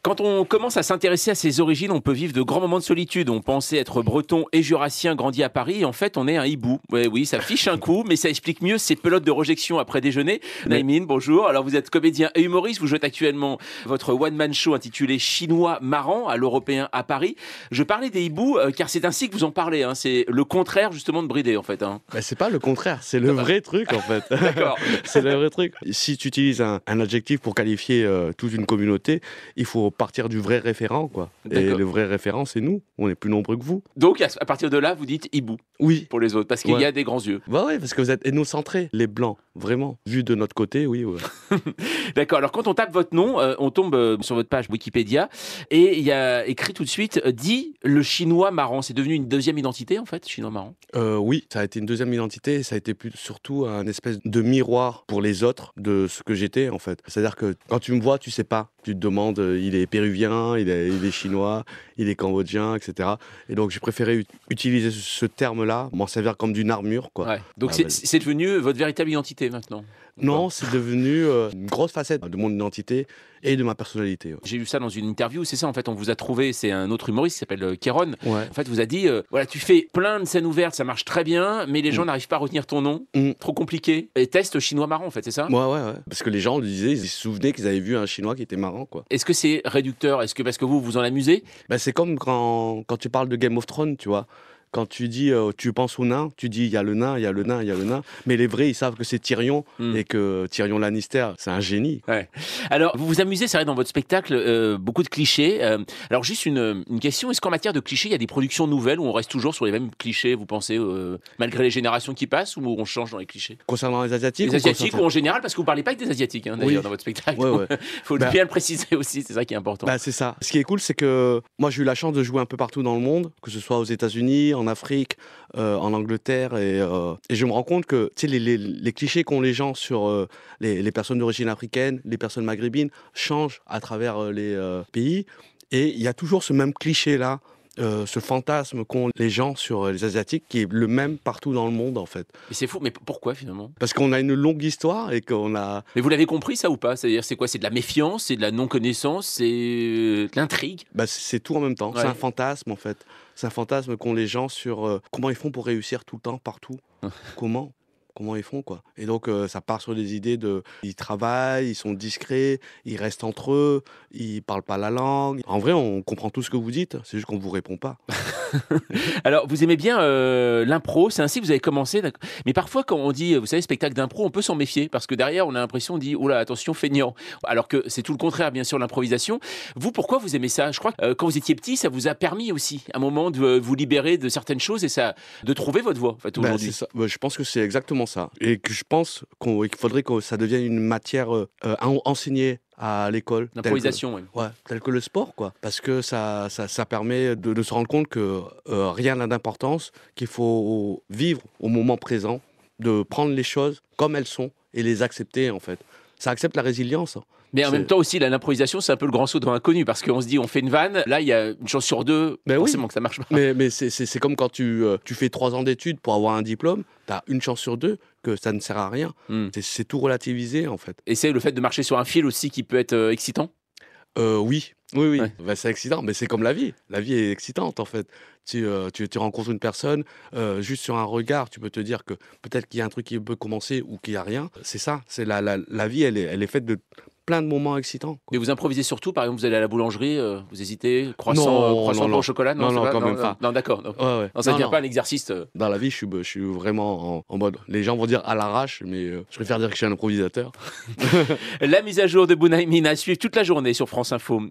Quand on commence à s'intéresser à ses origines, on peut vivre de grands moments de solitude. On pensait être breton et jurassien grandi à Paris. Et en fait, on est un hibou. Ouais, oui, ça fiche un coup, mais ça explique mieux ces pelotes de rejection après déjeuner. Naïmine, bonjour. Alors, vous êtes comédien et humoriste. Vous jouez actuellement votre one-man show intitulé Chinois marrant à l'Européen à Paris. Je parlais des hiboux car c'est ainsi que vous en parlez. Hein. C'est le contraire justement de brider en fait. Hein. Bah, c'est pas le contraire, c'est le vrai truc en fait. D'accord. C'est le vrai truc. Si tu utilises un adjectif pour qualifier toute une communauté, il faut partir du vrai référent, quoi. Et le vrai référent, c'est nous. On est plus nombreux que vous. Donc à partir de là, vous dites hibou. Oui. Pour les autres, parce qu'il y a des grands yeux. Bah ouais, parce que vous êtes ethnocentrés, les blancs, vraiment. Vu de notre côté, oui. Ouais. D'accord. Alors quand on tape votre nom, on tombe sur votre page Wikipédia et il y a écrit tout de suite dit le chinois marrant. C'est devenu une deuxième identité en fait, chinois marrant. Oui, ça a été une deuxième identité. Ça a été surtout un espèce de miroir pour les autres de ce que j'étais en fait. C'est-à-dire que quand tu me vois, tu sais pas. Tu te demandes, il est péruvien, il est chinois, il est cambodgien, etc. Et donc j'ai préféré utiliser ce terme-là, m'en servir comme d'une armure, quoi. Ouais. Donc c'est devenu votre véritable identité maintenant. Non, c'est devenu une grosse facette de mon identité et de ma personnalité. Ouais. J'ai lu ça dans une interview, c'est ça en fait, on vous a trouvé, c'est un autre humoriste qui s'appelle Kéron. Ouais. En fait, vous a dit, voilà, tu fais plein de scènes ouvertes, ça marche très bien, mais les gens n'arrivent pas à retenir ton nom, trop compliqué. Et teste chinois marrant en fait, c'est ça ? Ouais. Parce que les gens le disaient, ils se souvenaient qu'ils avaient vu un chinois qui était marrant, quoi. Est-ce que c'est réducteur ? Est-ce que parce que vous vous en amusez ? Bah, c'est comme quand tu parles de Game of Thrones, tu vois. Quand tu dis, tu penses au nain, tu dis il y a le nain, il y a le nain, il y a le nain. Mais les vrais, ils savent que c'est Tyrion et que Tyrion Lannister, c'est un génie. Ouais. Alors, vous vous amusez, c'est vrai, dans votre spectacle, beaucoup de clichés. Alors, juste une question, est-ce qu'en matière de clichés, il y a des productions nouvelles où on reste toujours sur les mêmes clichés, vous pensez, malgré les générations qui passent, ou on change dans les clichés ? Concernant les Asiatiques ? Les Asiatiques ou en général, parce que vous ne parlez pas avec des Asiatiques, hein, d'ailleurs, dans votre spectacle. Ouais. Faut bien le préciser aussi, c'est ça qui est important. Bah, c'est ça. Ce qui est cool, c'est que moi, j'ai eu la chance de jouer un peu partout dans le monde, que ce soit aux États-Unis, en Afrique, en Angleterre, et je me rends compte que les clichés qu'ont les gens sur les personnes d'origine africaine, les personnes maghrébines, changent à travers les pays, et il y a toujours ce même cliché-là, ce fantasme qu'ont les gens sur les Asiatiques, qui est le même partout dans le monde, en fait. Mais c'est fou, mais pourquoi finalement ? Parce qu'on a une longue histoire et qu'on a... Mais vous l'avez compris ça ou pas ? C'est-à-dire, c'est quoi ? C'est de la méfiance, c'est de la non-connaissance, c'est de l'intrigue ? Bah, c'est tout en même temps, c'est un fantasme en fait. C'est un fantasme qu'ont les gens sur comment ils font pour réussir tout le temps, partout. Comment ils font, quoi. Et donc, ça part sur des idées de... Ils travaillent, ils sont discrets, ils restent entre eux, ils parlent pas la langue. En vrai, on comprend tout ce que vous dites, c'est juste qu'on vous répond pas. Alors, vous aimez bien l'impro, c'est ainsi que vous avez commencé. Mais parfois, quand on dit, vous savez, spectacle d'impro, on peut s'en méfier, parce que derrière, on a l'impression, on dit, oh là, attention, feignant. Alors que c'est tout le contraire, bien sûr, l'improvisation. Vous, pourquoi vous aimez ça ? Je crois que quand vous étiez petit, ça vous a permis aussi, à un moment, de vous libérer de certaines choses et ça, de trouver votre voie, en fait, aujourd'hui. C'est ça. Je pense que c'est exactement ça. Et que je pense qu'il faudrait que ça devienne une matière enseignée à l'école. L'improvisation, oui. Tel que le sport, quoi. Parce que ça permet de se rendre compte que rien n'a d'importance, qu'il faut vivre au moment présent, de prendre les choses comme elles sont et les accepter, en fait. Ça accepte la résilience. Mais en même temps aussi, l'improvisation, c'est un peu le grand saut dans l'inconnu, parce qu'on se dit, on fait une vanne, là, il y a une chance sur deux, forcément que ça marche pas. Mais c'est comme quand tu fais 3 ans d'études pour avoir un diplôme, tu as une chance sur deux que ça ne sert à rien. C'est tout relativisé, en fait. Et c'est le fait de marcher sur un fil aussi qui peut être excitant ? Oui. Ouais. Bah, c'est excitant, mais c'est comme la vie. La vie est excitante, en fait. Tu rencontres une personne, juste sur un regard, tu peux te dire que peut-être qu'il y a un truc qui peut commencer ou qu'il n'y a rien. C'est ça. C'est la vie, elle est faite de plein de moments excitants, quoi. Mais vous improvisez surtout, par exemple, vous allez à la boulangerie, vous hésitez, croissant pain au chocolat, non, quand même pas. Non, d'accord. Ouais. Non, ça ne devient pas un exercice. Dans la vie, je suis vraiment en mode... Les gens vont dire à l'arrache, mais je préfère dire que je suis un improvisateur. La mise à jour de Bounaïmine à suivre toute la journée sur France Info.